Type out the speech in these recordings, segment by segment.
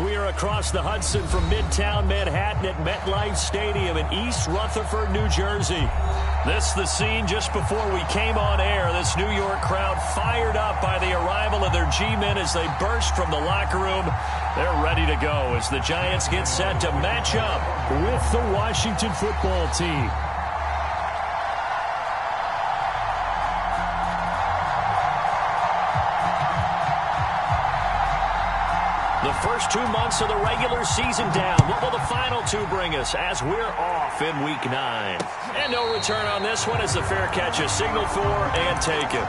We are across the Hudson from Midtown Manhattan at MetLife Stadium in East Rutherford, New Jersey. This the scene just before we came on air. This New York crowd fired up by the arrival of their G-men as they burst from the locker room. They're ready to go as the Giants get set to match up with the Washington football team. The first 2 months of the regular season down. What will the final two bring us as we're off in Week 9? And no return on this one as the fair catch is signaled for and taken.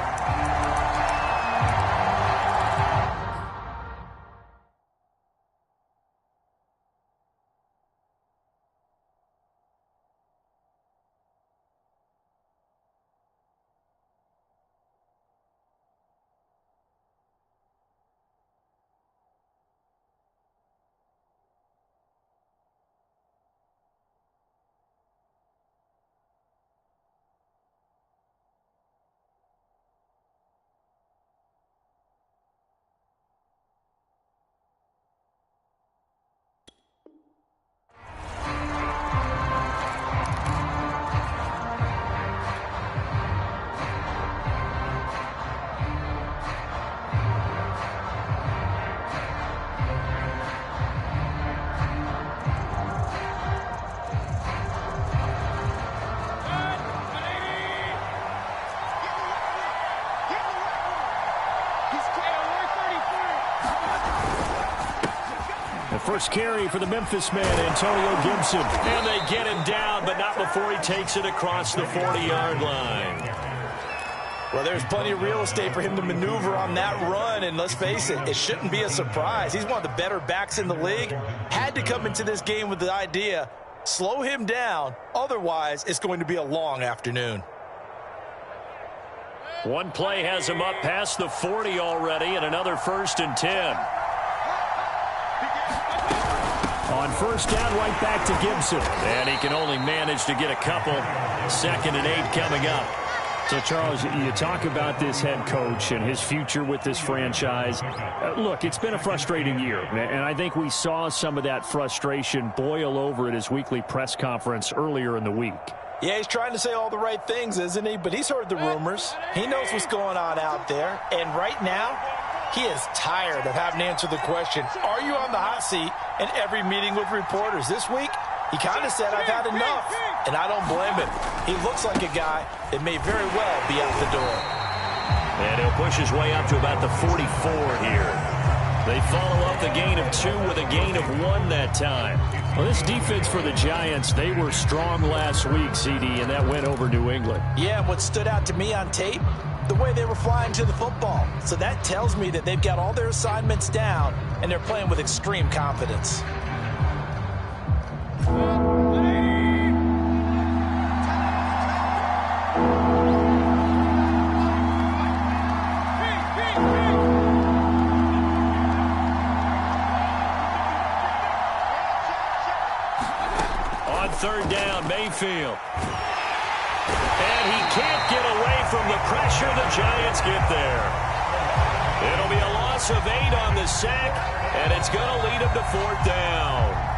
First carry for the Memphis man, Antonio Gibson. And they get him down, but not before he takes it across the 40-yard line. Well, there's plenty of real estate for him to maneuver on that run, and let's face it, it shouldn't be a surprise. He's one of the better backs in the league. Had to come into this game with the idea, slow him down, otherwise it's going to be a long afternoon. One play has him up past the 40 already, and another 1st and 10. On first down, right back to Gibson. And he can only manage to get a couple. 2nd and 8 coming up. So, Charles, you talk about this head coach and his future with this franchise. Look, it's been a frustrating year, and I think we saw some of that frustration boil over at his weekly press conference earlier in the week. Yeah, he's trying to say all the right things, isn't he? But he's heard the rumors. He knows what's going on out there. And right now, he is tired of having to answer the question, are you on the hot seat in every meeting with reporters? This week, he kind of said, I've had enough, and I don't blame him. He looks like a guy that may very well be out the door. And he'll push his way up to about the 44 here. They follow up the gain of 2 with a gain of 1 that time. Well, this defense for the Giants, they were strong last week, CD, and that went over New England. Yeah, and what stood out to me on tape, the way they were flying to the football. So that tells me that they've got all their assignments down, and they're playing with extreme confidence. On 3rd down, Mayfield. And he can't get away from the pressure. The Giants get there. It'll be a loss of 8 on the sack, and it's going to lead him to 4th down.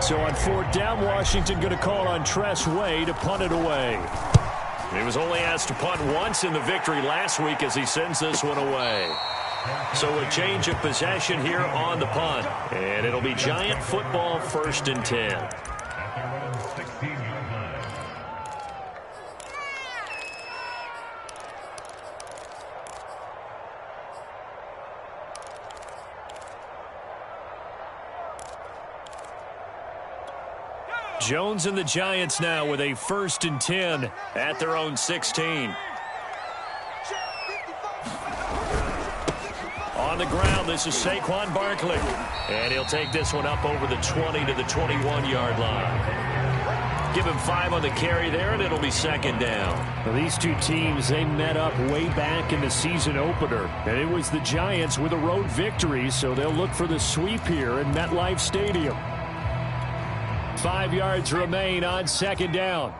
So on 4th down, Washington going to call on Tress Way to punt it away. He was only asked to punt once in the victory last week as he sends this one away. So a change of possession here on the punt. And it'll be Giant football, 1st and 10. Jones and the Giants now with a 1st and 10 at their own 16. On the ground, this is Saquon Barkley. And he'll take this one up over the 20 to the 21-yard line. Give him 5 on the carry there, and it'll be 2nd down. Well, these two teams, they met up way back in the season opener. And it was the Giants with a road victory, so they'll look for the sweep here in MetLife Stadium. 5 yards remain on 2nd down.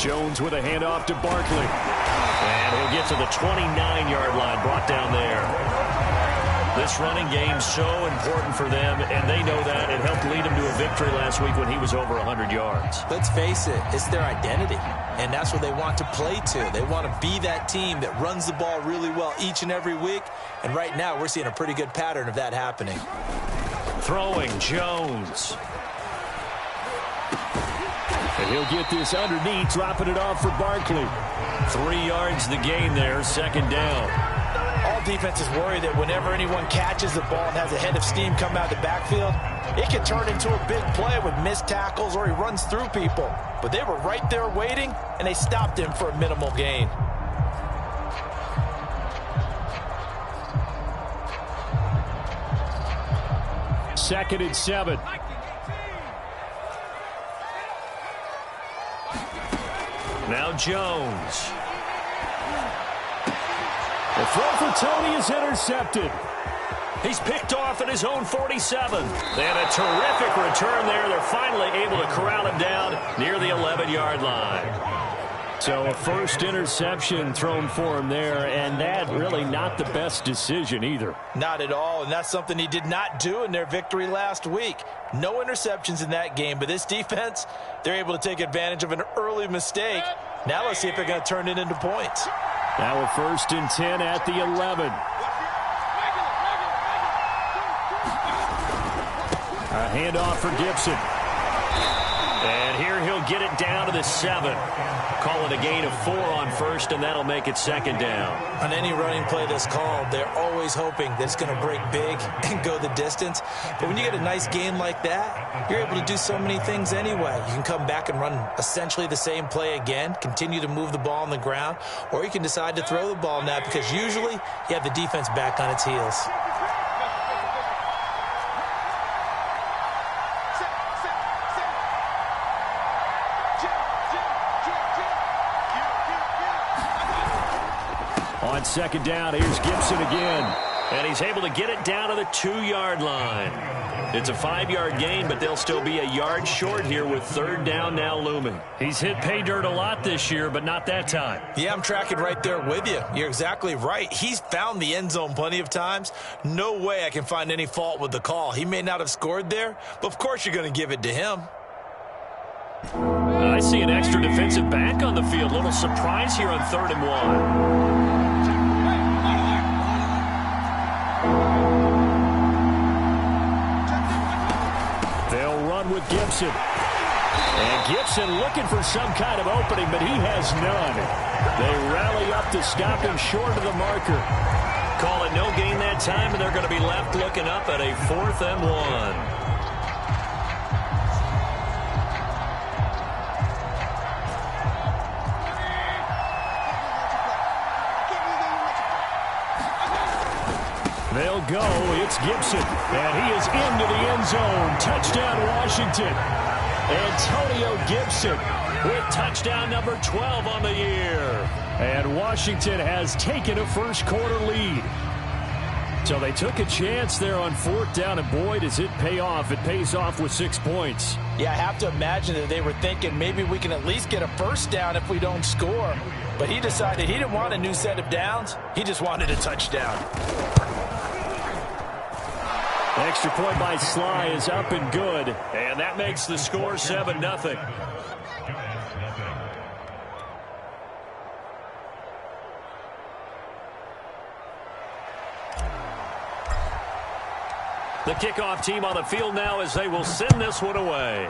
Jones with a handoff to Barkley. And he'll get to the 29-yard line, brought down there. This running game so important for them, and they know that. It helped lead him to a victory last week when he was over 100 yards. Let's face it, it's their identity, and that's what they want to play to. They want to be that team that runs the ball really well each and every week, and right now we're seeing a pretty good pattern of that happening. Throwing Jones. And he'll get this underneath, dropping it off for Barkley. 3 yards the gain there, second down. All defenses worry that whenever anyone catches the ball and has a head of steam come out of the backfield, it can turn into a big play with missed tackles or he runs through people. But they were right there waiting, and they stopped him for a minimal gain. Second and 7. Now Jones. The throw for Tony is intercepted. He's picked off at his own 47. They had a terrific return there. They're finally able to corral him down near the 11-yard line. So a first interception thrown for him there, and that really not the best decision either. Not at all, and that's something he did not do in their victory last week. No interceptions in that game, but this defense, they're able to take advantage of an early mistake. Now let's see if they're going to turn it into points. Now a first and 10 at the 11. A handoff for Gibson. And here he'll get it down to the 7. Call it a gain of 4 on first, and that'll make it second down. On any running play that's called, they're always hoping that it's going to break big and go the distance. But when you get a nice gain like that, you're able to do so many things anyway. You can come back and run essentially the same play again, continue to move the ball on the ground, or you can decide to throw the ball now because usually you have the defense back on its heels. On second down, here's Gibson again. And he's able to get it down to the 2-yard line. It's a 5-yard gain, but they'll still be a yard short here with third down now looming. He's hit pay dirt a lot this year, but not that time. Yeah, I'm tracking right there with you. You're exactly right. He's found the end zone plenty of times. No way I can find any fault with the call. He may not have scored there, but of course you're going to give it to him. I see an extra defensive back on the field. Little surprise here on 3rd and 1. They'll run with Gibson. And Gibson looking for some kind of opening, but he has none. They rally up to stop him short of the marker. Call it no gain that time, and they're going to be left looking up at a 4th and 1. They'll go. It's Gibson. And he is into the end zone. Touchdown, Washington. Antonio Gibson with touchdown number 12 on the year. And Washington has taken a first-quarter lead. So they took a chance there on 4th down, and boy, does it pay off. It pays off with 6 points. Yeah, I have to imagine that they were thinking maybe we can at least get a first down if we don't score. But he decided he didn't want a new set of downs. He just wanted a touchdown. Extra point by Sly is up and good. And that makes the score 7-0. The kickoff team on the field now as they will send this one away.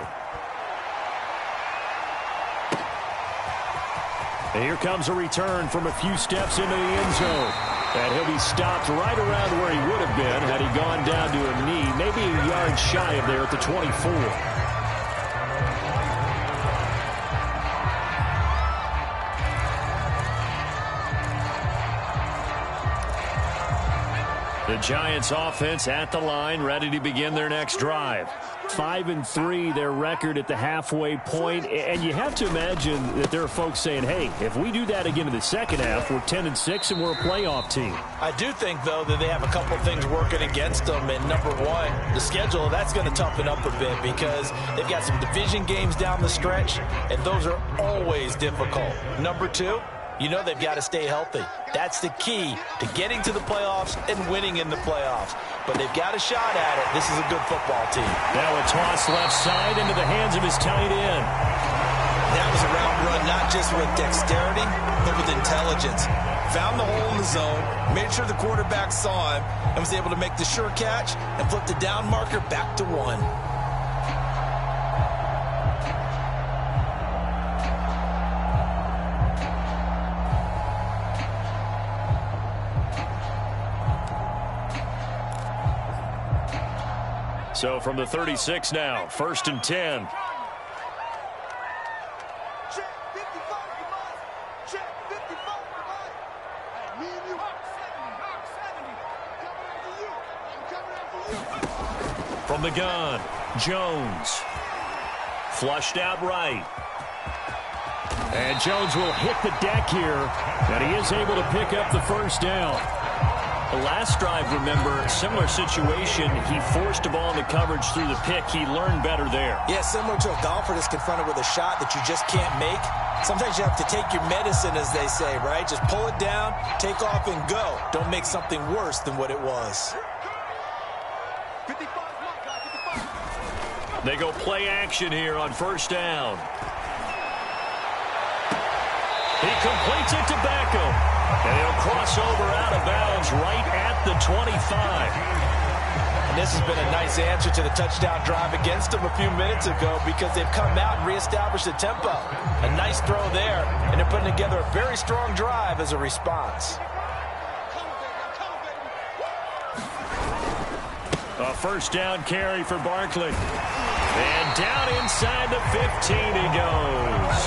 And here comes a return from a few steps into the end zone. And he'll be stopped right around where he would have been had he gone down to a knee, maybe a yard shy of there at the 24. The Giants offense at the line, ready to begin their next drive. 5-3, their record at the halfway point. And you have to imagine that there are folks saying, hey, if we do that again in the second half, we're 10-6 and we're a playoff team. I do think, though, that they have a couple things working against them. And number one, the schedule, that's going to toughen up a bit because they've got some division games down the stretch, and those are always difficult. Number two, you know they've got to stay healthy. That's the key to getting to the playoffs and winning in the playoffs. But they've got a shot at it. This is a good football team. Now a toss left side into the hands of his tight end. That was a route run, not just with dexterity, but with intelligence. Found the hole in the zone, made sure the quarterback saw him, and was able to make the sure catch and flip the down marker back to 1. So from the 36 now, 1st and 10. From the gun, Jones. Flushed out right. And Jones will hit the deck here, and he is able to pick up the first down. The last drive, remember, similar situation. He forced a ball into coverage through the pick. He learned better there. Yeah, similar to a golfer that's confronted with a shot that you just can't make. Sometimes you have to take your medicine, as they say, right? Just pull it down, take off, and go. Don't make something worse than what it was. They go play action here on 1st down. He completes it to Beckham. And he'll cross over out of bounds right at the 25. And this has been a nice answer to the touchdown drive against them a few minutes ago because they've come out and reestablished the tempo. A nice throw there, and they're putting together a very strong drive as a response. A 1st down carry for Barkley. And down inside the 15 he goes.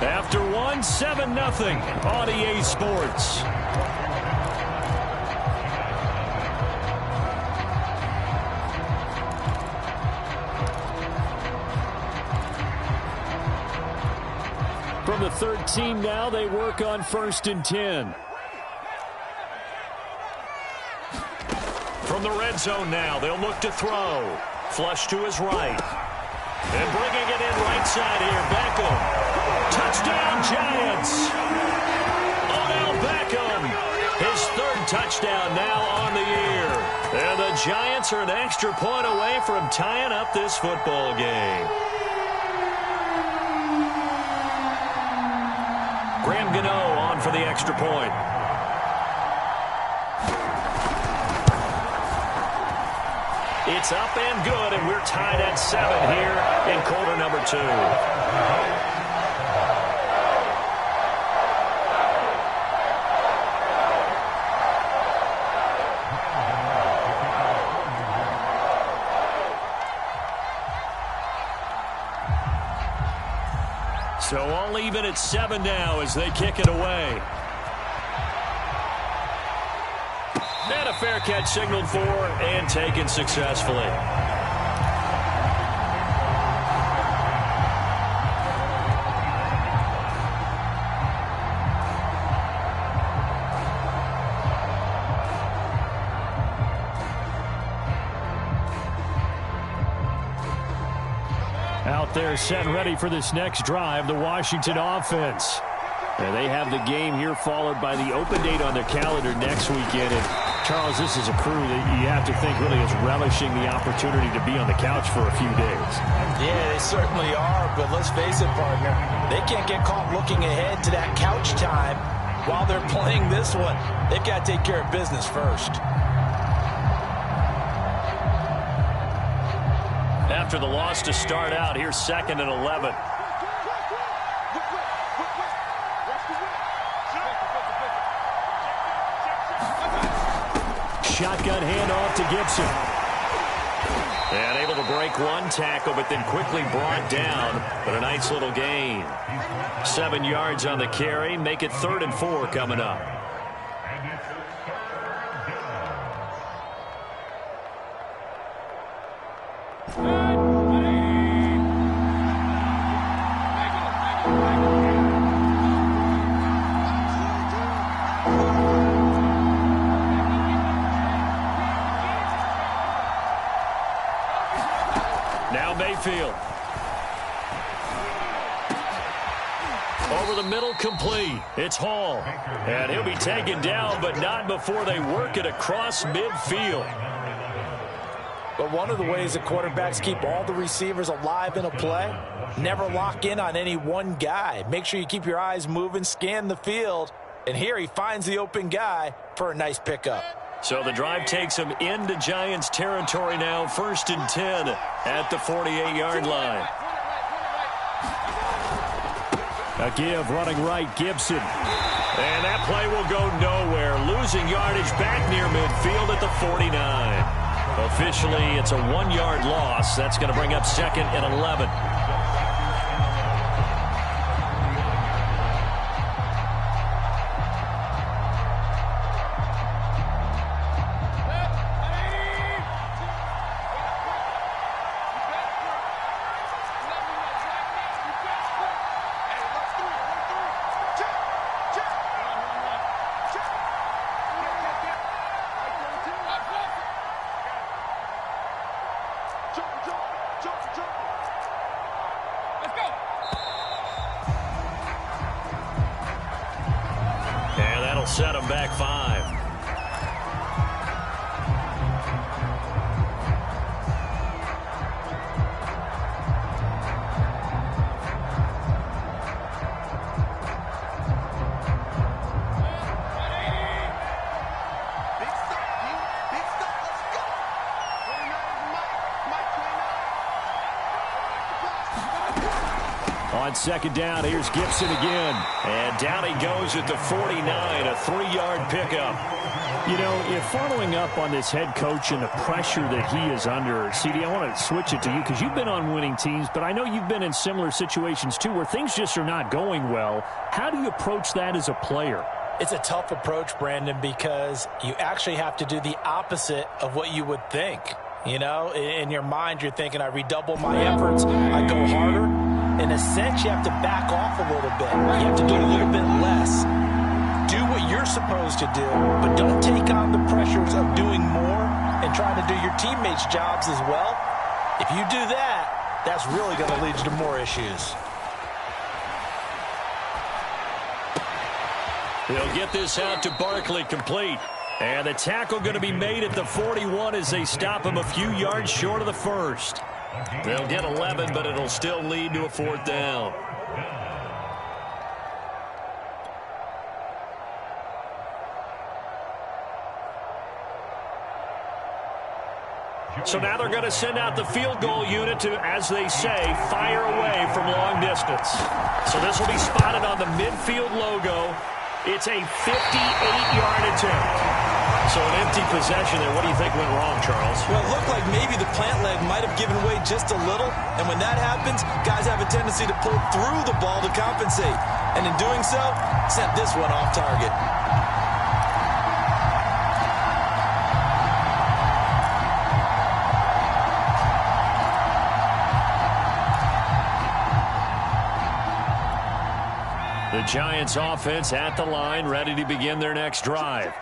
After 7-0 on EA Sports. From the 13 now, they work on 1st and 10. From the red zone now, they'll look to throw. Flush to his right. And bringing it in right side here, Beckham. Touchdown, Giants. Odell Beckham. His 3rd touchdown now on the year. And the Giants are an extra point away from tying up this football game. Graham Gano on for the extra point. It's up and good, and we're tied at 7 here in quarter number 2. So all even at 7 now as they kick it away. And a fair catch signaled for and taken successfully. Out there set and ready for this next drive, the Washington offense. And they have the game here followed by the open date on their calendar next weekend. And Charles, this is a crew that you have to think really is relishing the opportunity to be on the couch for a few days. Yeah, they certainly are, but let's face it, partner. They can't get caught looking ahead to that couch time while they're playing this one. They've got to take care of business first. After the loss to start out, here's 2nd and 11. Shotgun handoff to Gibson. And able to break one tackle, but then quickly brought down. But a nice little gain. 7 yards on the carry. Make it 3rd and 4 coming up. Now Mayfield. Over the middle, complete. It's Hall. And he'll be taken down, but not before they work it across midfield. But one of the ways that quarterbacks keep all the receivers alive in a play, never lock in on any one guy. Make sure you keep your eyes moving, scan the field. And here he finds the open guy for a nice pickup. So the drive takes him into Giants territory now. 1st and 10 at the 48-yard line. A give running right, Gibson. And that play will go nowhere. Losing yardage back near midfield at the 49. Officially, it's a 1-yard loss. That's going to bring up 2nd and 11. Set him back 5. On 2nd down, here's Gibson again. And down he goes at the 49, a 3-yard pickup. You know, if following up on this head coach and the pressure that he is under, CD, I want to switch it to you because you've been on winning teams, but I know you've been in similar situations too where things just are not going well. How do you approach that as a player? It's a tough approach, Brandon, because you actually have to do the opposite of what you would think. You know, in your mind, you're thinking, I redouble my efforts, I go harder. In a sense, you have to back off a little bit. You have to do a little bit less. Do what you're supposed to do, but don't take on the pressures of doing more and trying to do your teammates' jobs as well. If you do that, that's really going to lead you to more issues. They'll get this out to Barkley, complete. And the tackle going to be made at the 41 as they stop him a few yards short of the 1st. They'll get 11, but it'll still lead to a 4th down. So now they're going to send out the field goal unit to, as they say, fire away from long distance. So this will be spotted on the midfield logo. It's a 58-yard attempt. So an empty possession there. What do you think went wrong, Charles? Well, it looked like maybe the plant leg might have given way just a little. And when that happens, guys have a tendency to pull through the ball to compensate. And in doing so, sent this one off target. The Giants offense at the line, ready to begin their next drive.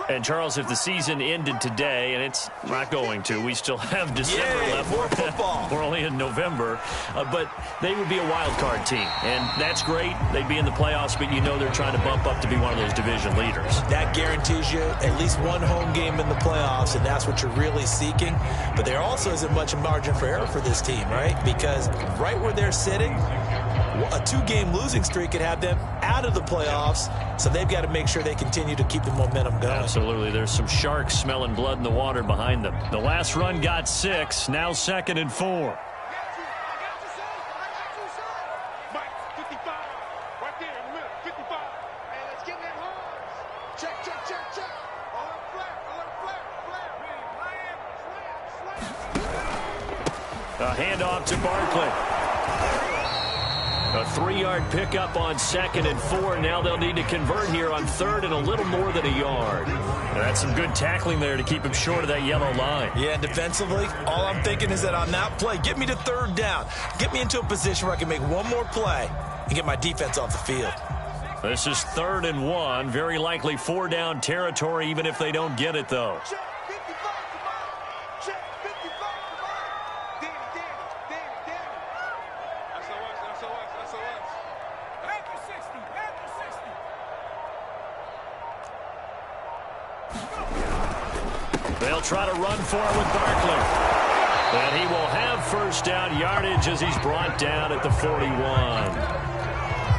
And, Charles, if the season ended today, and it's not going to, we still have December left. More football. We're only in November. But they would be a wild card team. And that's great. They'd be in the playoffs, but you know they're trying to bump up to be one of those division leaders. That guarantees you at least one home game in the playoffs, and that's what you're really seeking. But there also isn't much margin for error for this team, right? Because right where they're sitting, a 2-game losing streak could have them out of the playoffs, so they've got to make sure they continue to keep the momentum going. Absolutely. There's some sharks smelling blood in the water behind them. The last run got 6, now 2nd and 4. A handoff to Barkley. A 3-yard pickup on 2nd and 4. Now they'll need to convert here on 3rd and a little more than a yard. That's some good tackling there to keep him short of that yellow line. Yeah, and defensively, all I'm thinking is that on that play, get me to 3rd down. Get me into a position where I can make one more play and get my defense off the field. This is 3rd and 1. Very likely 4-down territory, even if they don't get it, though. They'll try to run for it with Barkley. And he will have 1st down yardage as he's brought down at the 41.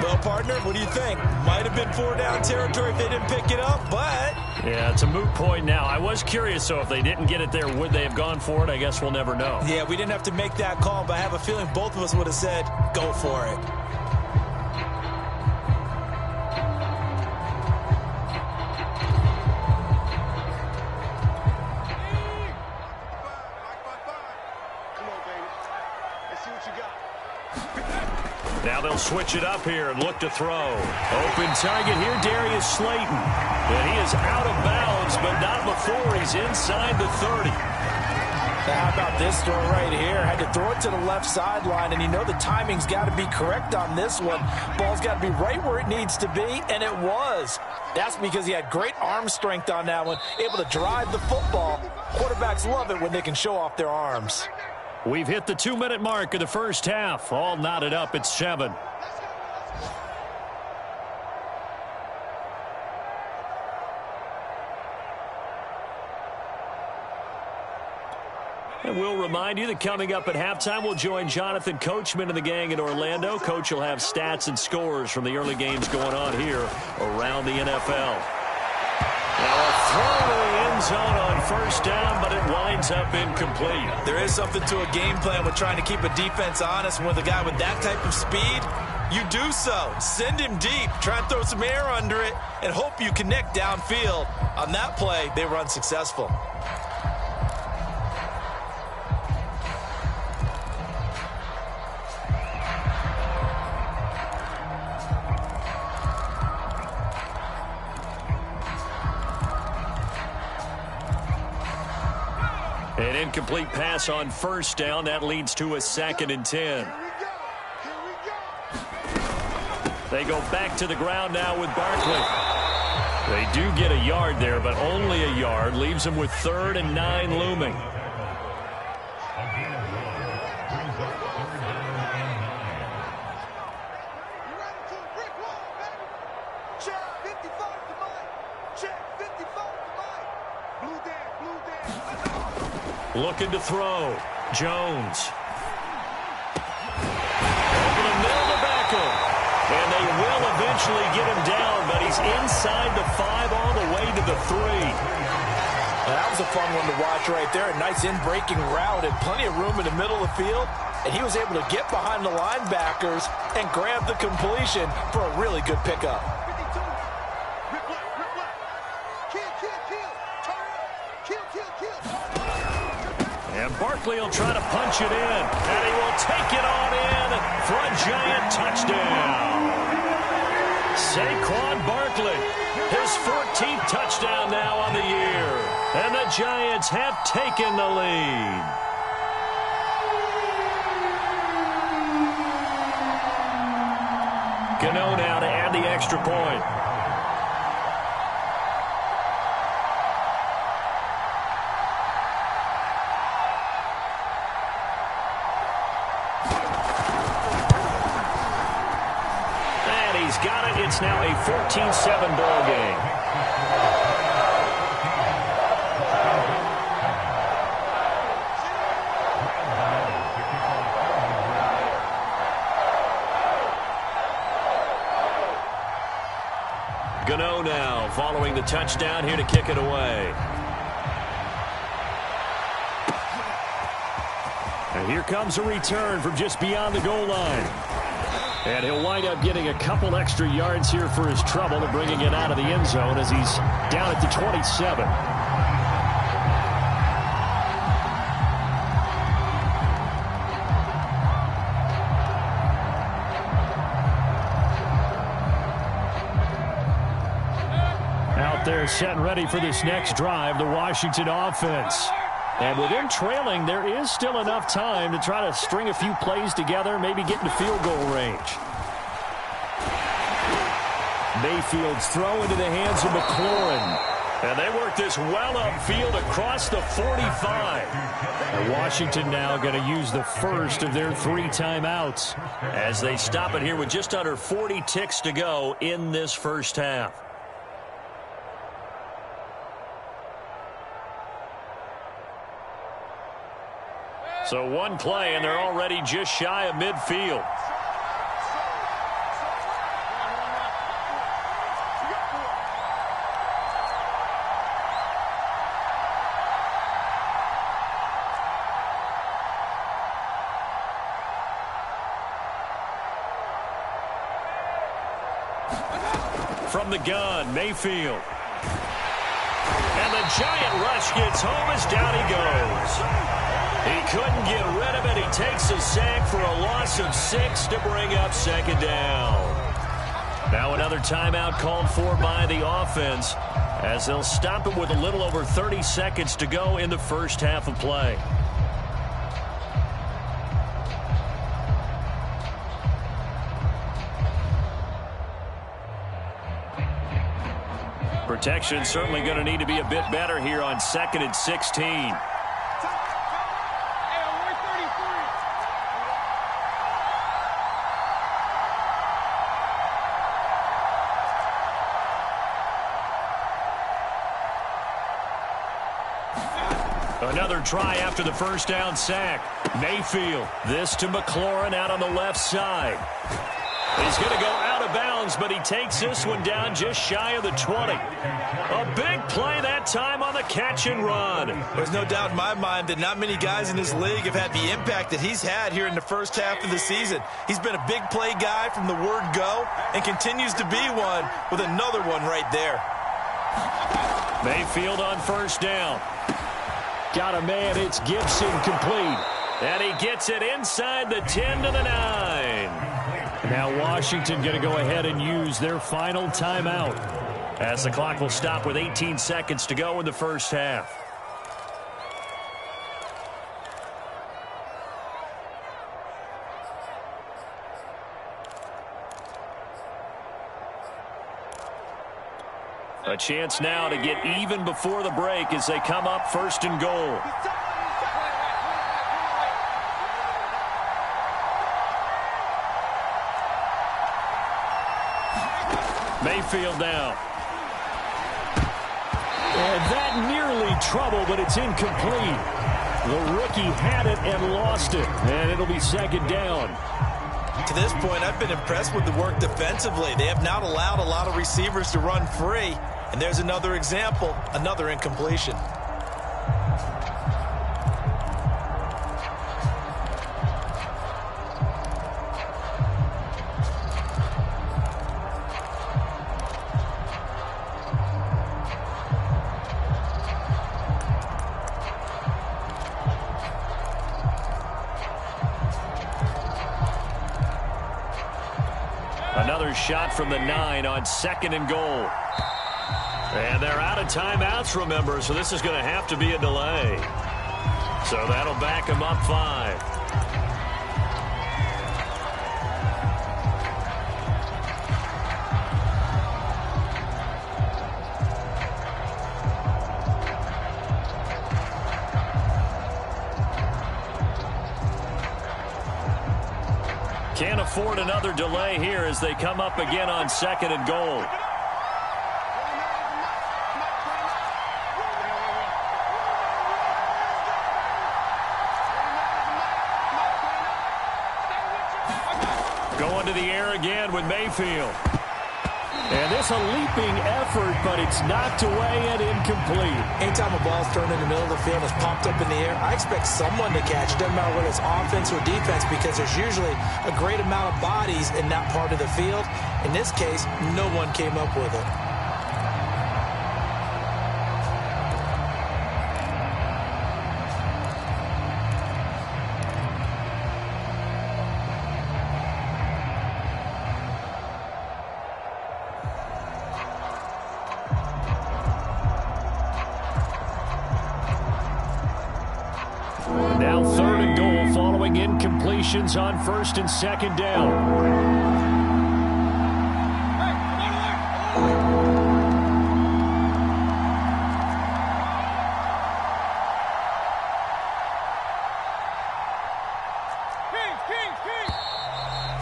Well, partner, what do you think? Might have been 4-down territory if they didn't pick it up, but... Yeah, it's a moot point now. I was curious, so if they didn't get it there, would they have gone for it? I guess we'll never know. Yeah, we didn't have to make that call, but I have a feeling both of us would have said, go for it. Now they'll switch it up here and look to throw. Open target here, Darius Slayton. And he is out of bounds, but not before he's inside the 30. Now, how about this throw right here? Had to throw it to the left sideline, and you know the timing's got to be correct on this one. Ball's got to be right where it needs to be, and it was. That's because he had great arm strength on that one, able to drive the football. Quarterbacks love it when they can show off their arms. We've hit the 2-minute mark of the first half. All knotted up at 7. And we'll remind you that coming up at halftime, we'll join Jonathan Coachman and the gang in Orlando. Coach will have stats and scores from the early games going on here around the NFL. Now a throw to the end zone on 1st down, but it winds up incomplete. There is something to a game plan with trying to keep a defense honest. And with a guy with that type of speed, you do so. Send him deep, try and throw some air under it, and hope you connect downfield. On that play, they were unsuccessful. An incomplete pass on 1st down. That leads to a 2nd and 10. They go back to the ground now with Barkley. They do get a yard there, but only a yard. Leaves them with 3rd and 9 looming. Looking to throw. Jones. Over the middle to Beckham. And they will eventually get him down, but he's inside the 5 all the way to the 3. Well, that was a fun one to watch right there. A nice in-breaking route and plenty of room in the middle of the field. And he was able to get behind the linebackers and grab the completion for a really good pickup. And Barkley will try to punch it in. And he will take it on in for a Giant touchdown. Saquon Barkley, his 14th touchdown now on the year. And the Giants have taken the lead. Gano now to add the extra point. Got it. It's now a 14-7 ball game. Gano now following the touchdown here to kick it away. And here comes a return from just beyond the goal line. And he'll wind up getting a couple extra yards here for his trouble and bringing it out of the end zone as he's down at the 27. up there setting ready for this next drive, the Washington offense. And with them trailing, there is still enough time to try to string a few plays together, maybe get into field goal range. Mayfield's throw into the hands of McLaurin. And they work this well upfield across the 45. And Washington now going to use the first of their 3 timeouts as they stop it here with just under 40 ticks to go in this first half. So one play, and they're already just shy of midfield. From the gun, Mayfield. And the giant rush gets home as down he goes. He couldn't get rid of it. He takes a sack for a loss of 6 to bring up second down. Now another timeout called for by the offense as they'll stop it with a little over 30 seconds to go in the first half of play. Protection certainly going to need to be a bit better here on 2nd and 16. Another try after the first down sack. Mayfield, this to McLaurin out on the left side. He's going to go out of bounds, but he takes this one down just shy of the 20. A big play that time on the catch and run. There's no doubt in my mind that not many guys in this league have had the impact that he's had here in the first half of the season. He's been a big play guy from the word go and continues to be one with another one right there. Mayfield on first down. Got a man, it's Gibson, complete. And he gets it inside the 10 to the 9. Now Washington going to go ahead and use their final timeout as the clock will stop with 18 seconds to go in the first half. A chance now to get even before the break as they come up 1st and goal. Mayfield now. And that nearly trouble, but it's incomplete. The rookie had it and lost it, and it'll be 2nd down. To this point, I've been impressed with the work defensively. They have not allowed a lot of receivers to run free. And there's another example, another incompletion. Another shot from the 9 on 2nd and goal. And they're out of timeouts, remember, so this is going to have to be a delay. So that'll back them up 5. Can't afford another delay here as they come up again on 2nd and goal. Going to the air again with Mayfield. And this a leaping effort, but it's knocked away and incomplete. Anytime a ball's thrown in the middle of the field and is popped up in the air, I expect someone to catch. Doesn't matter whether it's offense or defense, because there's usually a great amount of bodies in that part of the field. In this case, no one came up with it. Now 3rd and goal following incompletions on 1st and 2nd down.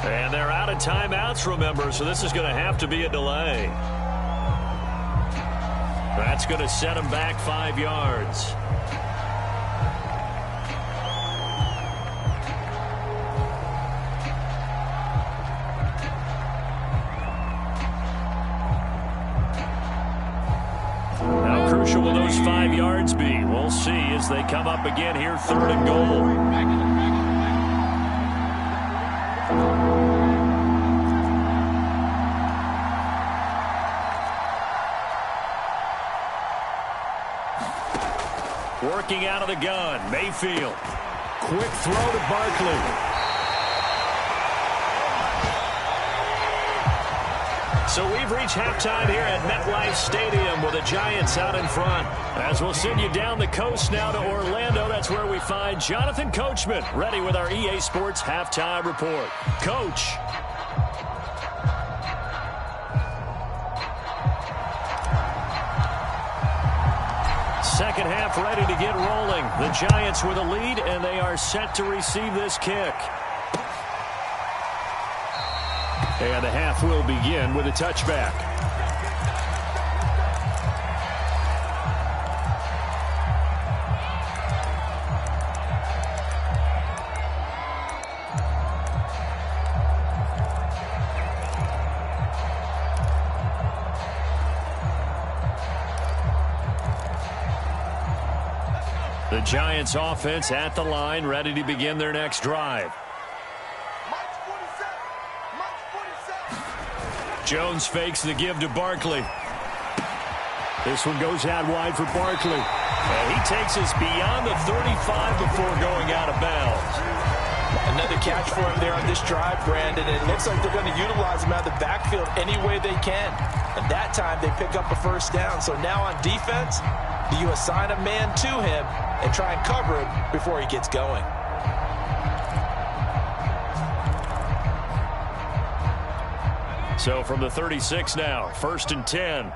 And they're out of timeouts, remember, so this is going to have to be a delay. That's going to set them back 5 yards. How crucial will those 5 yards be? We'll see as they come up again here, 3rd and goal. Working out of the gun, Mayfield. Quick throw to Barkley. So we've reached halftime here at MetLife Stadium with the Giants out in front. As we'll send you down the coast now to Orlando, that's where we find Jonathan Coachman ready with our EA Sports Halftime Report. Coach. Second half ready to get rolling. The Giants with a lead, and they are set to receive this kick. And the half will begin with a touchback. The Giants offense at the line, ready to begin their next drive. Jones fakes the give to Barkley. This one goes out wide for Barkley. And he takes us beyond the 35 before going out of bounds. Another catch for him there on this drive, Brandon. It looks like they're going to utilize him out of the backfield any way they can. And that time they pick up a first down. So now on defense, do you assign a man to him and try and cover him before he gets going? So from the 36 now, 1st and 10.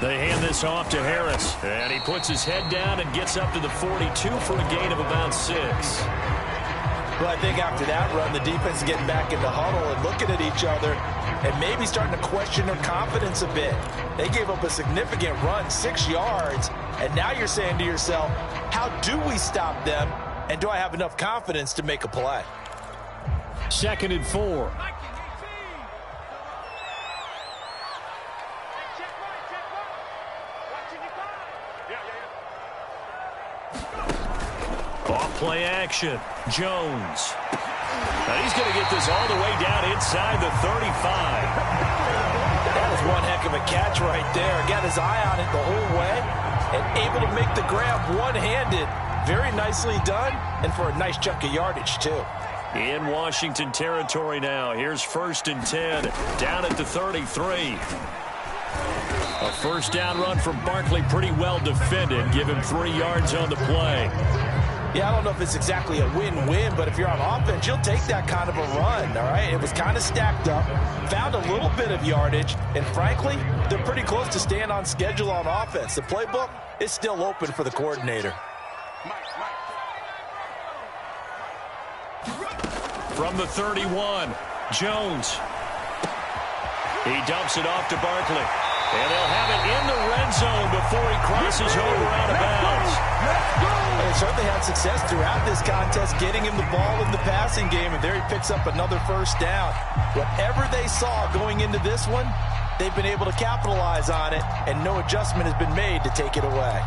They hand this off to Harris, and he puts his head down and gets up to the 42 for a gain of about 6. Well, I think after that run, the defense is getting back in the huddle and looking at each other and maybe starting to question their confidence a bit. They gave up a significant run, 6 yards, and now you're saying to yourself, how do we stop them, and do I have enough confidence to make a play? 2nd and 4. Off-play action. Jones. Now he's going to get this all the way down inside the 35. That was one heck of a catch right there. Got his eye on it the whole way and able to make the grab one-handed. Very nicely done, and for a nice chunk of yardage, too. In Washington territory now. Here's 1st and 10. Down at the 33. A first down run from Barkley, pretty well defended. Give him 3 yards on the play. Yeah, I don't know if it's exactly a win-win, but if you're on offense, you'll take that kind of a run, all right? It was kind of stacked up, found a little bit of yardage, and frankly, they're pretty close to staying on schedule on offense. The playbook is still open for the coordinator. From the 31, Jones. He dumps it off to Barkley. And they'll have it in the red zone before he crosses over out of bounds. They certainly had success throughout this contest, getting him the ball in the passing game, and there he picks up another first down. Whatever they saw going into this one, they've been able to capitalize on it, and no adjustment has been made to take it away.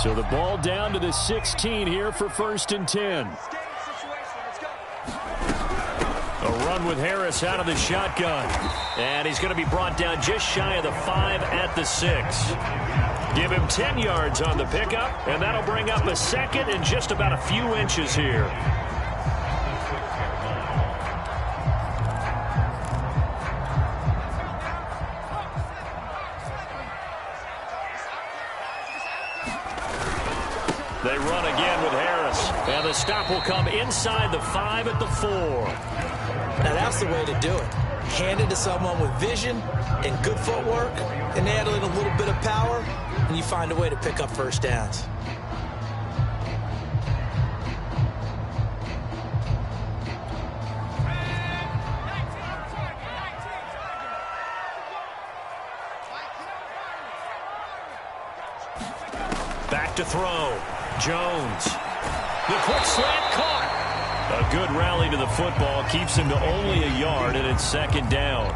So the ball down to the 16 here for 1st and 10. A run with Harris out of the shotgun. And he's going to be brought down just shy of the 5 at the 6. Give him 10 yards on the pickup, and that'll bring up a second and just about a few inches here. They run again with Harris. And the stop will come inside the 5 at the 4. Now that's the way to do it. Hand it to someone with vision and good footwork, and add in a little bit of power, and you find a way to pick up first downs. Back to throw. Jones. The quick slant caught. A good rally to the football keeps him to only a yard, and it's second down.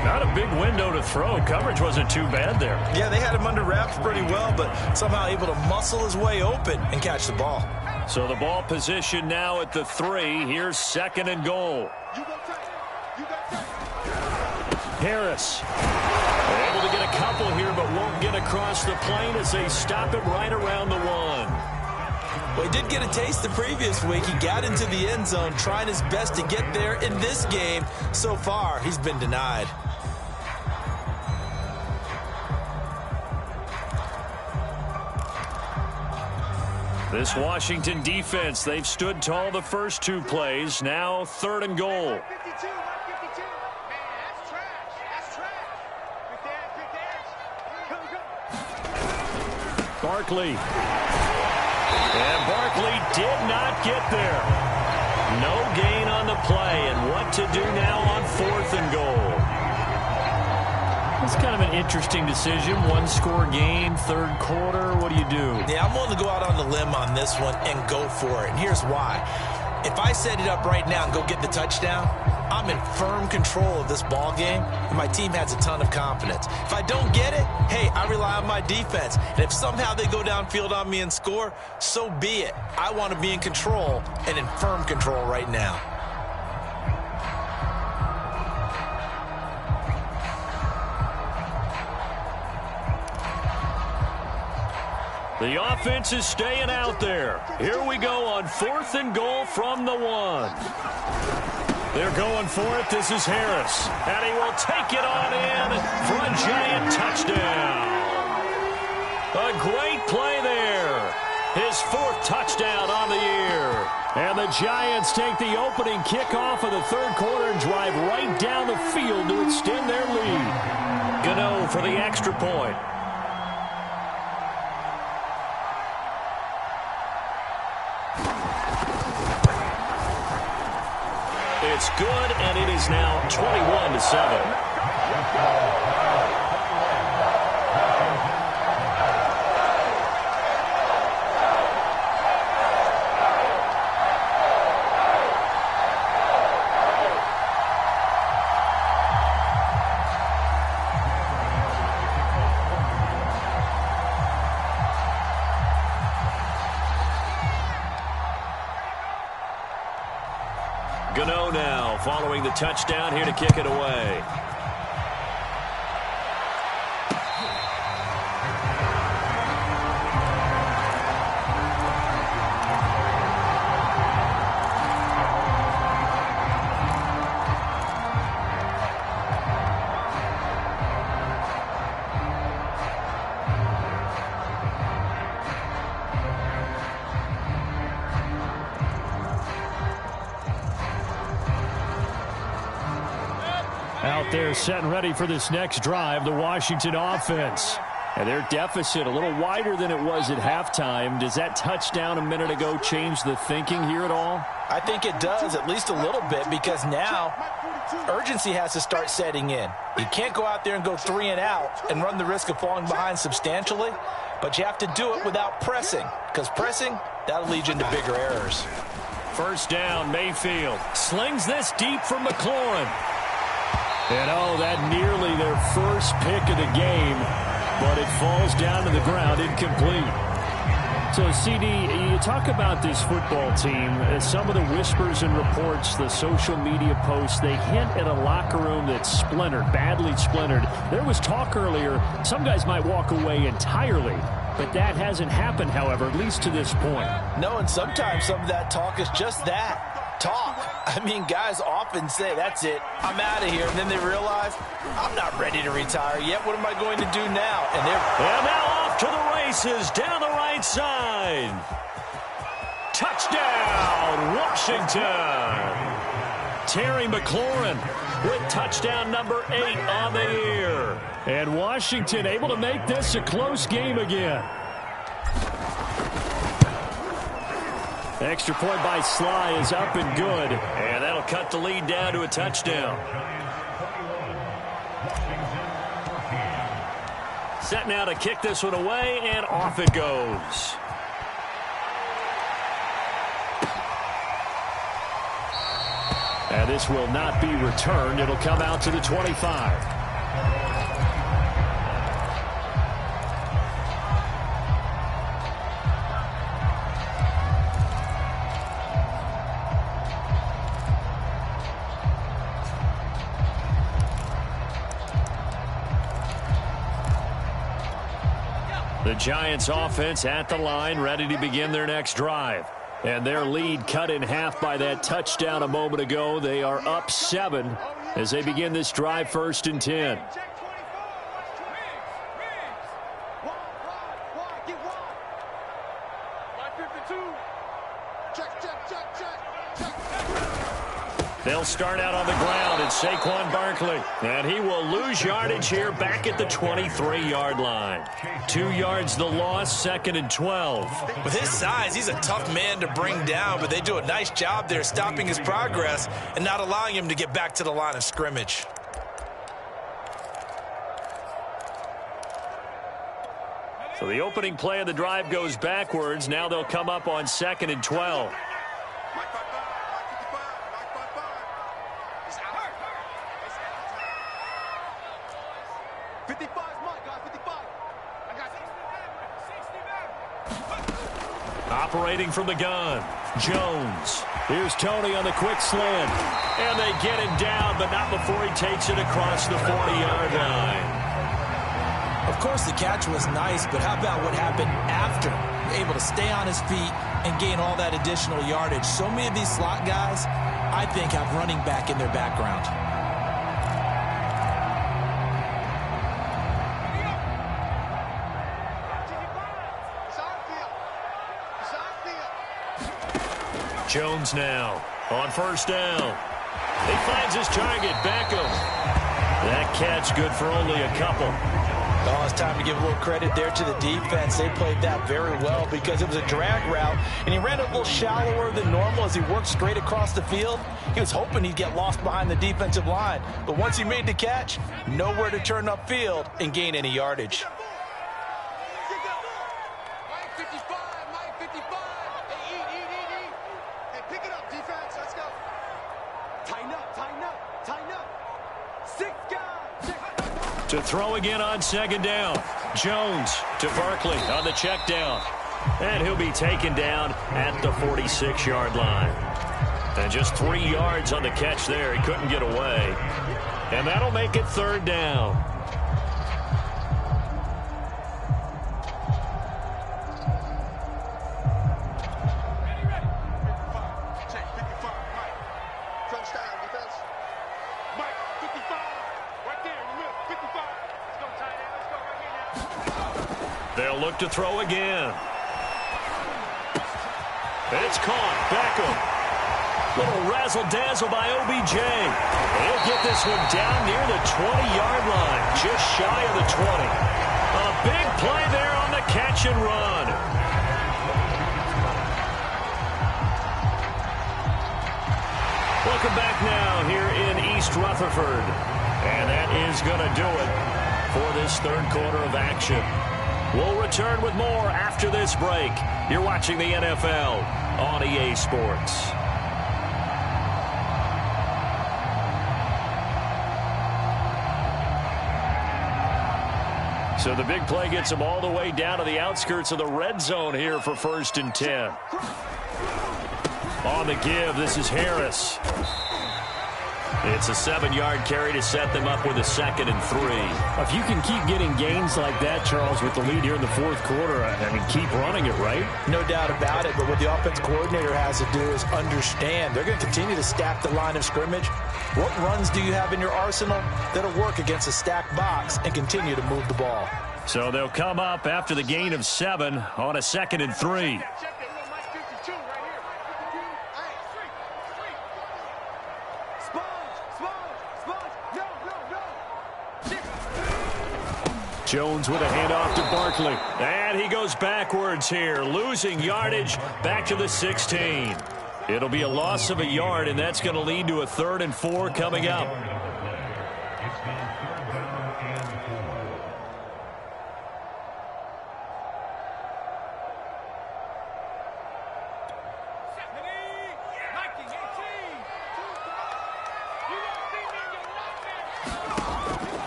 Not a big window to throw. Coverage wasn't too bad there. Yeah, they had him under wraps pretty well, but somehow able to muscle his way open and catch the ball. So the ball position now at the 3. Here's second and goal. Harris. Able to get a couple here, but won't get across the plane as they stop it right around the 1. Well, he did get a taste the previous week. He got into the end zone, trying his best to get there in this game. So far, he's been denied. This Washington defense, they've stood tall the first 2 plays. Now 3rd and goal. Barkley. And Barkley did not get there. No gain on the play, and what to do now on 4th and goal. It's kind of an interesting decision. 1-score game, 3rd quarter. What do you do? Yeah, I'm willing to go out on the limb on this one and go for it. And here's why. If I set it up right now and go get the touchdown, I'm in firm control of this ball game, and my team has a ton of confidence. If I don't get it, hey, I rely on my defense. And if somehow they go downfield on me and score, so be it. I want to be in control and in firm control right now. The offense is staying out there. Here we go on 4th and goal from the 1. They're going for it. This is Harris. And he will take it on in for a giant touchdown. A great play there. His 4th touchdown on the year. And the Giants take the opening kickoff of the 3rd quarter and drive right down the field to extend their lead. Gano for the extra point. It's good, and it is now 21-7. Gano now following the touchdown here to kick it away. Out there setting ready for this next drive, the Washington offense. And their deficit a little wider than it was at halftime. Does that touchdown a minute ago change the thinking here at all? I think it does, at least a little bit, because now urgency has to start setting in. You can't go out there and go 3 and out and run the risk of falling behind substantially, but you have to do it without pressing, because pressing, that'll lead you into bigger errors. First down, Mayfield slings this deep for McLaurin. And that nearly their first pick of the game, but it falls down to the ground incomplete. So, CD, you talk about this football team, some of the whispers and reports, the social media posts, they hint at a locker room that's splintered, badly splintered. There was talk earlier, some guys might walk away entirely, but that hasn't happened, however, at least to this point. No, and sometimes some of that talk is just that. Talk. I mean, guys often say, that's it, I'm out of here. And then they realize, I'm not ready to retire yet. What am I going to do now? And now off to the races down the right side. wide. Touchdown, Washington. Terry McLaurin with touchdown number 8 on the year. And Washington able to make this a close game again. Extra point by Sly is up and good. And that'll cut the lead down to a touchdown. Set now to kick this one away, and off it goes. And this will not be returned. It'll come out to the 25. The Giants offense at the line, ready to begin their next drive. And their lead cut in half by that touchdown a moment ago. They are up 7 as they begin this drive, 1st and 10. They'll start out on the ground, and Saquon Barkley. And he will lose yardage here back at the 23-yard line. 2 yards the loss, 2nd and 12. With his size, he's a tough man to bring down, but they do a nice job there stopping his progress and not allowing him to get back to the line of scrimmage. So the opening play of the drive goes backwards. Now they'll come up on 2nd and 12. Operating from the gun, Jones. Here's Tony on the quick slant. And they get him down, but not before he takes it across the 40-yard line. Of course, the catch was nice, but how about what happened after? Able to stay on his feet and gain all that additional yardage. So many of these slot guys, I think, have running back in their background. Jones now on 1st down. He finds his target, Beckham. That catch good for only a couple. Oh, it's time to give a little credit there to the defense. They played that very well because it was a drag route, and he ran a little shallower than normal as he worked straight across the field. He was hoping he'd get lost behind the defensive line, but once he made the catch, nowhere to turn upfield and gain any yardage. To throw again on 2nd down. Jones to Barkley on the check down. And he'll be taken down at the 46-yard line. And just 3 yards on the catch there. He couldn't get away. And that'll make it 3rd down. They'll look to throw again. It's caught. Beckham. Little razzle-dazzle by OBJ. He'll get this one down near the 20-yard line, just shy of the 20. A big play there on the catch and run. Welcome back now here in East Rutherford. And that is going to do it for this 3rd quarter of action. We'll return with more after this break. You're watching the NFL on EA Sports. So the big play gets them all the way down to the outskirts of the red zone here for 1st and 10. On the give, this is Harris. It's a 7-yard carry to set them up with a 2nd and 3. If you can keep getting gains like that, Charles, with the lead here in the 4th quarter, I mean, keep running it, right? No doubt about it, but what the offense coordinator has to do is understand they're going to continue to stack the line of scrimmage. What runs do you have in your arsenal that'll work against a stacked box and continue to move the ball? So they'll come up after the gain of 7 on a 2nd and 3. Jones with a handoff to Barkley. And he goes backwards here, losing yardage back to the 16. It'll be a loss of a yard, and that's going to lead to a 3rd and 4 coming up.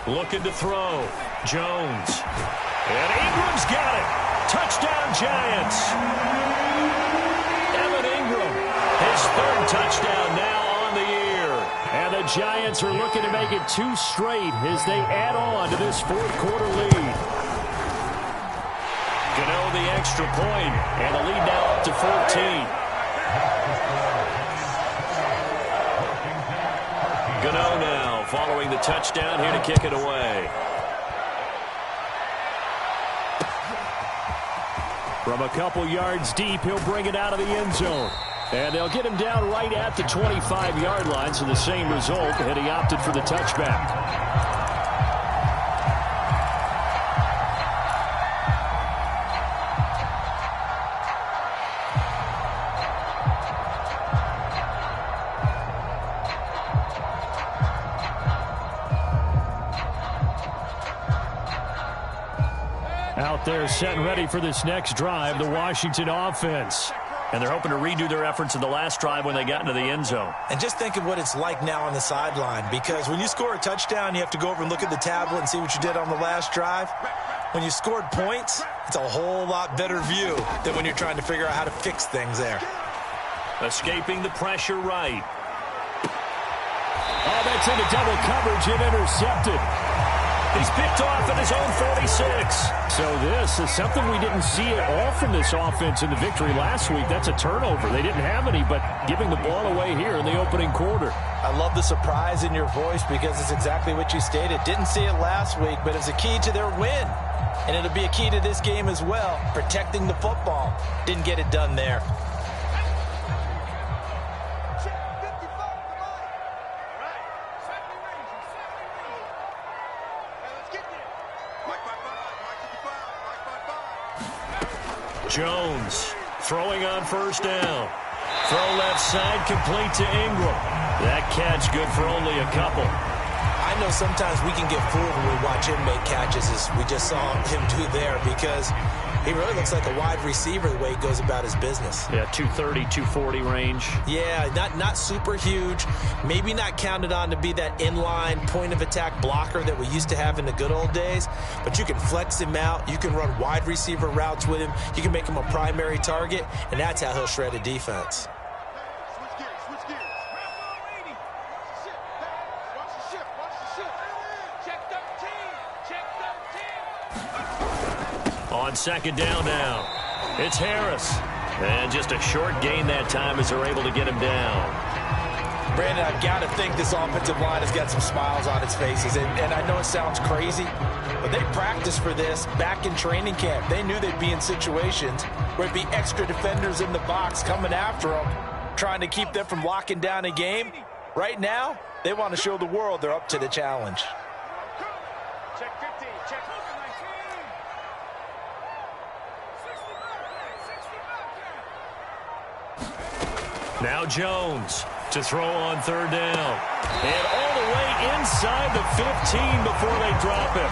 Looking to throw. Jones. And Ingram's got it. Touchdown, Giants. Evan Ingram, his 3rd touchdown now on the year. And the Giants are looking to make it 2 straight as they add on to this 4th quarter lead. Gano the extra point, and the lead now up to 14. Gano now following the touchdown here to kick it away. From a couple yards deep, he'll bring it out of the end zone. And they'll get him down right at the 25-yard line, so the same result, and he opted for the touchback. Out there set and ready for this next drive, the Washington offense. And they're hoping to redo their efforts in the last drive when they got into the end zone. And just think of what it's like now on the sideline, because when you score a touchdown, you have to go over and look at the tablet and see what you did on the last drive. When you scored points, it's a whole lot better view than when you're trying to figure out how to fix things there. Escaping the pressure right. Oh, that's into double coverage and intercepted. He's picked off at his own 46. So this is something we didn't see at all from this offense in the victory last week. That's a turnover. They didn't have any, but giving the ball away here in the opening quarter. I love the surprise in your voice because it's exactly what you stated. Didn't see it last week, but it's a key to their win. And it'll be a key to this game as well, protecting the football. Didn't get it done there. Jones throwing on 1st down. Throw left side, complete to Ingram. That catch good for only a couple. I know sometimes we can get fooled when we watch him make catches, as we just saw him do there, because he really looks like a wide receiver the way he goes about his business. Yeah, 230, 240 range. Yeah, not super huge. Maybe not counted on to be that inline point-of-attack blocker that we used to have in the good old days. But you can flex him out. You can run wide receiver routes with him. You can make him a primary target, and that's how he'll shred a defense. On 2nd down now, it's Harris. And just a short gain that time as they're able to get him down. Brandon, I've got to think this offensive line has got some smiles on its faces. And I know it sounds crazy, but they practiced for this back in training camp. They knew they'd be in situations where it'd be extra defenders in the box coming after them, trying to keep them from locking down a game. Right now, they want to show the world they're up to the challenge. Check 15, check 19. Now Jones to throw on 3rd down. And all the way inside the 15 before they drop him.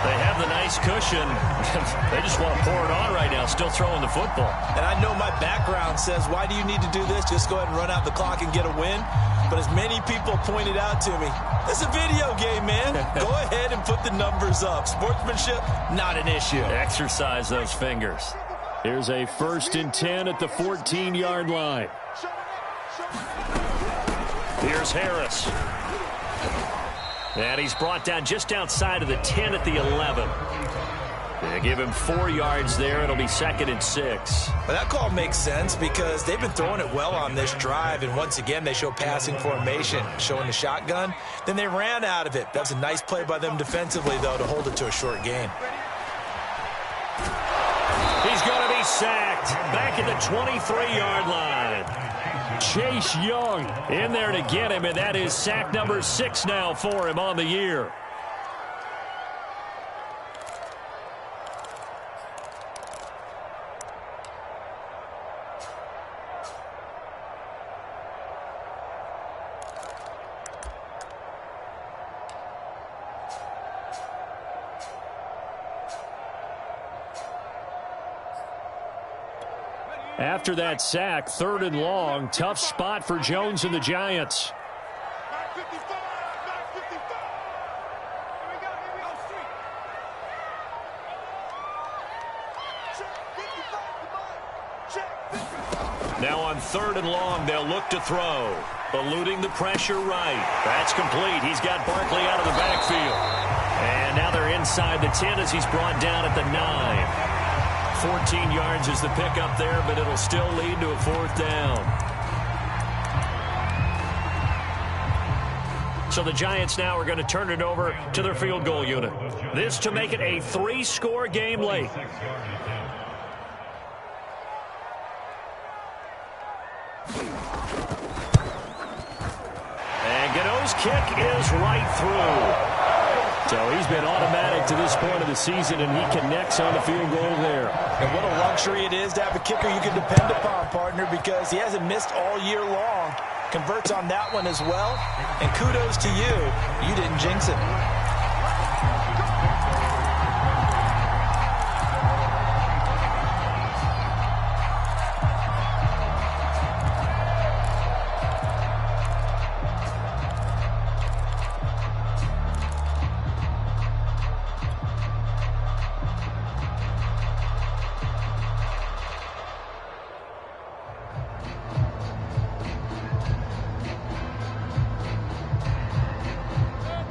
They have the nice cushion. They just want to pour it on right now, still throwing the football. And I know my background says, why do you need to do this? Just go ahead and run out the clock and get a win. But as many people pointed out to me, it's a video game, man. Go ahead and put the numbers up. Sportsmanship, not an issue. Exercise those fingers. Here's a 1st and 10 at the 14-yard line. Here's Harris. And he's brought down just outside of the 10 at the 11. They give him 4 yards there. It'll be 2nd and 6. But that call makes sense because they've been throwing it well on this drive, and once again they show passing formation, showing the shotgun. Then they ran out of it. That was a nice play by them defensively, though, to hold it to a short gain. he's sacked. Back at the 23-yard line. Chase Young in there to get him, and that is sack number 6 now for him on the year. After that sack, 3rd and long, tough spot for Jones and the Giants. Now on 3rd and long, they'll look to throw. Eluding the pressure right. That's complete. He's got Barkley out of the backfield. And now they're inside the 10 as he's brought down at the 9. 14 yards is the pickup there, but it'll still lead to a 4th down. So the Giants now are going to turn it over to their field goal unit. This to make it a 3-score game late. And Gano's kick is right through. So he's been automatic to this point of the season, and he connects on the field goal there. And what a luxury it is to have a kicker you can depend upon, partner, because he hasn't missed all year long. Converts on that one as well. And kudos to you. You didn't jinx it.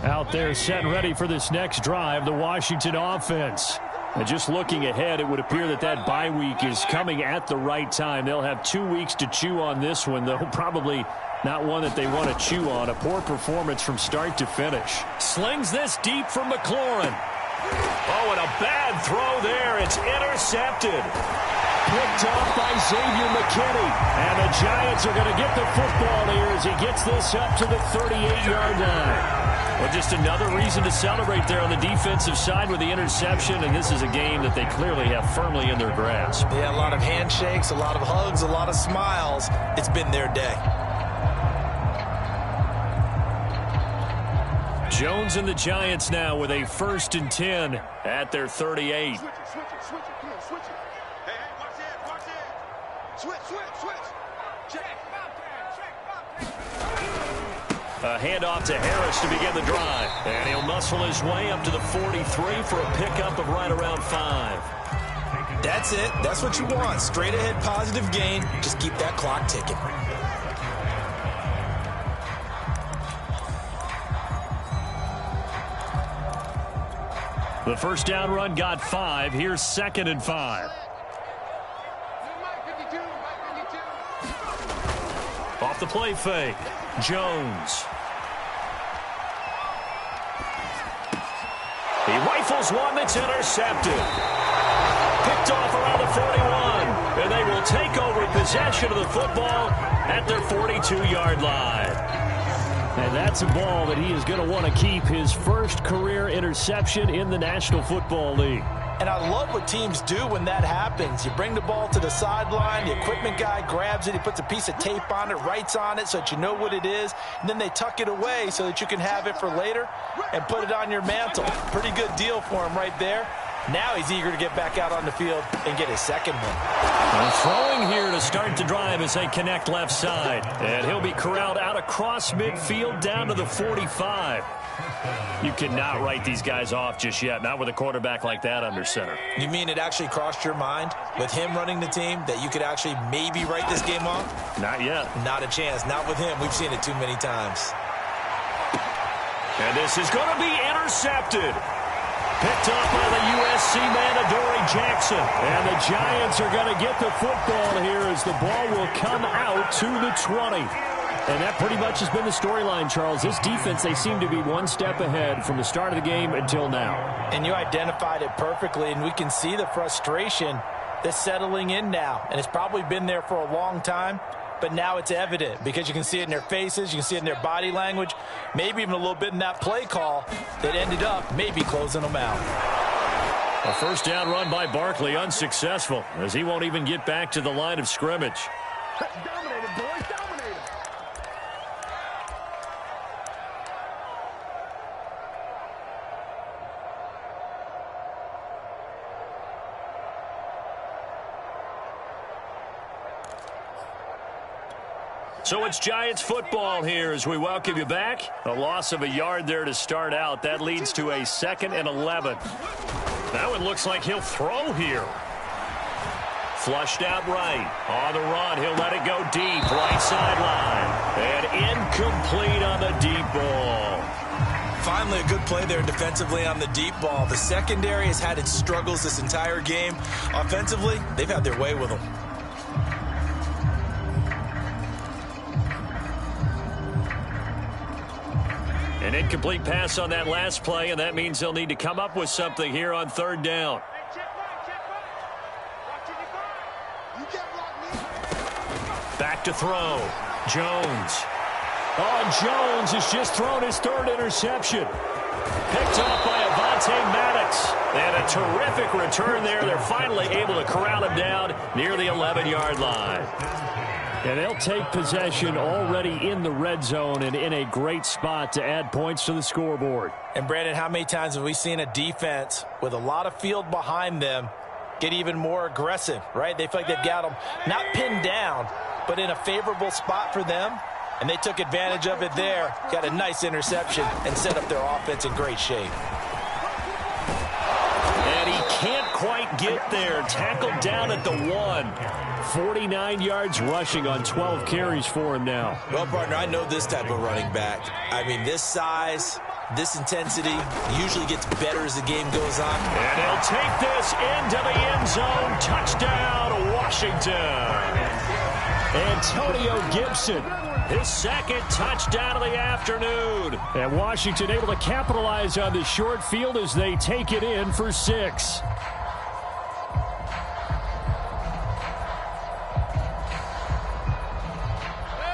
Out there set and ready for this next drive, the Washington offense. And just looking ahead, it would appear that that bye week is coming at the right time. They'll have 2 weeks to chew on this one, though probably not one that they want to chew on. A poor performance from start to finish. Slings this deep for McLaurin. Oh, and a bad throw there. It's intercepted. Picked off by Xavier McKinney. And the Giants are going to get the football here as he gets this up to the 38-yard line. Well, just another reason to celebrate there on the defensive side with the interception, and this is a game that they clearly have firmly in their grasp. Yeah, a lot of handshakes, a lot of hugs, a lot of smiles. It's been their day. Jones and the Giants now with a 1st and 10 at their 38. Switch it, switch it. Hey, watch it. Switch. Check. A handoff to Harris to begin the drive. And he'll muscle his way up to the 43 for a pickup of right around 5. That's it. That's what you want. Straight ahead positive gain. Just keep that clock ticking. The first down run got 5. Here's 2nd and 5. Off the play fake. Jones. He rifles one that's intercepted. Picked off around the 41. And they will take over possession of the football at their 42-yard line. And that's a ball that he is going to want to keep, his first career interception in the National Football League. And I love what teams do when that happens. You bring the ball to the sideline, the equipment guy grabs it, he puts a piece of tape on it, writes on it so that you know what it is, and then they tuck it away so that you can have it for later and put it on your mantle. Pretty good deal for him right there. Now he's eager to get back out on the field and get his 2nd one. And throwing here to start the drive as they connect left side. And he'll be corralled out across midfield down to the 45. You cannot write these guys off just yet, not with a quarterback like that under center. You mean it actually crossed your mind with him running the team that you could actually maybe write this game off? Not yet. Not a chance. Not with him. We've seen it too many times. And this is going to be intercepted. Picked up by the USC man, Adoree Jackson. And the Giants are going to get the football here as the ball will come out to the 20. And that pretty much has been the storyline, Charles. This defense, they seem to be one step ahead from the start of the game until now. And you identified it perfectly, and we can see the frustration that's settling in now, and it's probably been there for a long time, but now it's evident because you can see it in their faces, you can see it in their body language, maybe even a little bit in that play call that ended up maybe closing them out. A first down run by Barkley, unsuccessful, as he won't even get back to the line of scrimmage. Dominated, boys, dominated. So it's Giants football here as we welcome you back. A loss of a yard there to start out. That leads to a 2nd and 11. Now it looks like he'll throw here. Flushed out right. On the run, he'll let it go deep. Right sideline. And incomplete on the deep ball. Finally, a good play there defensively on the deep ball. The secondary has had its struggles this entire game. Offensively, they've had their way with them. An incomplete pass on that last play, and that means they'll need to come up with something here on 3rd down. Back to throw. Jones. Oh, Jones has just thrown his 3rd interception. Picked off by Avonte Maddox. And a terrific return there. They're finally able to corral him down near the 11-yard line. And they'll take possession already in the red zone and in a great spot to add points to the scoreboard. And, Brandon, how many times have we seen a defense with a lot of field behind them get even more aggressive, right? They feel like they've got them not pinned down, but in a favorable spot for them, and they took advantage of it there, got a nice interception, and set up their offense in great shape. And he can't quite get there. Tackled down at the 1. 49 yards rushing on 12 carries for him now. Well, partner, I know this type of running back. I mean, this size, this intensity usually gets better as the game goes on. And he'll take this into the end zone. Touchdown, Washington. Antonio Gibson. His 2nd touchdown of the afternoon. And Washington able to capitalize on the short field as they take it in for 6.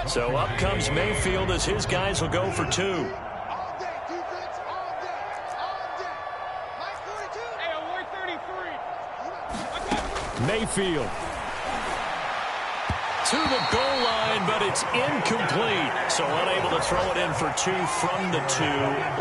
So up comes Mayfield as his guys will go for 2. All day, defense, all day, all day. Line 42. Hey, 133. Mayfield. To the goal line, but it's incomplete. So unable to throw it in for 2 from the 2.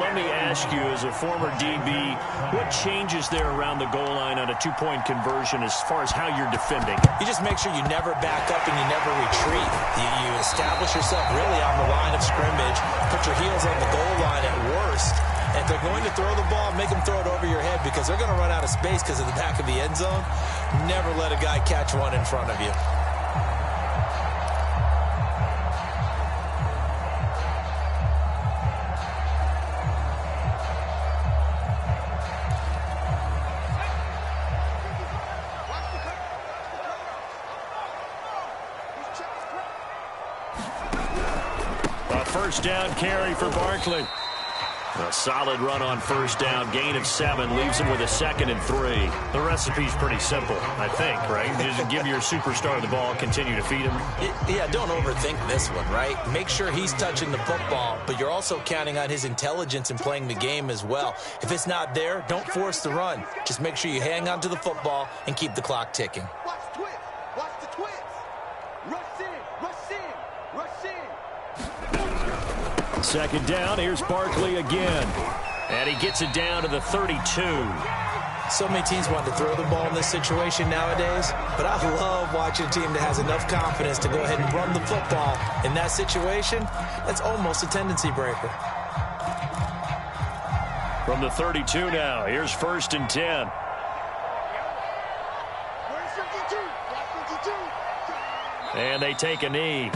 Let me ask you, as a former DB, what changes there around the goal line on a 2-point conversion as far as how you're defending? You just make sure you never back up and you never retreat. You establish yourself really on the line of scrimmage, put your heels on the goal line at worst. And if they're going to throw the ball, make them throw it over your head because they're going to run out of space because of the back of the end zone. Never let a guy catch one in front of you. First down carry for Barkley. A solid run on first down. Gain of 7 leaves him with a 2nd and 3. The recipe's pretty simple, I think, right? Just give your superstar the ball, continue to feed him. Yeah, don't overthink this one, right? Make sure he's touching the football, but you're also counting on his intelligence in playing the game as well. If it's not there, don't force the run. Just make sure you hang on to the football and keep the clock ticking. Watch twist. Watch the twist. Rush in. Rush in. Rush in. 2nd down, here's Barkley again. And he gets it down to the 32. So many teams want to throw the ball in this situation nowadays, but I love watching a team that has enough confidence to go ahead and run the football. In that situation, that's almost a tendency breaker. From the 32 now, here's 1st and 10. Where's 52? Got 52. And they take a knee.